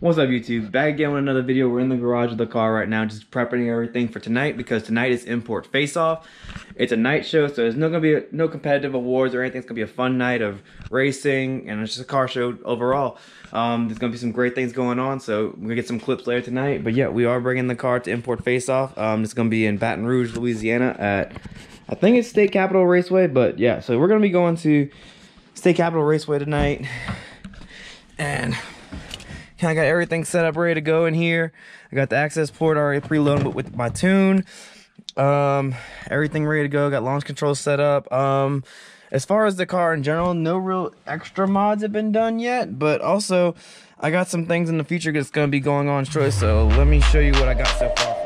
What's up, YouTube? Back again with another video. We're in the garage of the car right now, just prepping everything for tonight because tonight is import face-off. It's a night show, so there's gonna be no competitive awards or anything. It's gonna be a fun night of racing, and it's just a car show overall. There's gonna be some great things going on, so we're gonna get some clips later tonight. But yeah, we are bringing the car to import face-off. It's gonna be in Baton Rouge, Louisiana, at I think it's State Capitol Raceway. But yeah, so we're gonna be going to State Capitol Raceway tonight, and I got everything set up, ready to go in here. I got the access port already preloaded with my tune. Everything ready to go. Got launch control set up. As far as the car in general, no real extra mods have been done yet, but also I got some things in the future that's going to be going on shortly. So let me show you what I got so far.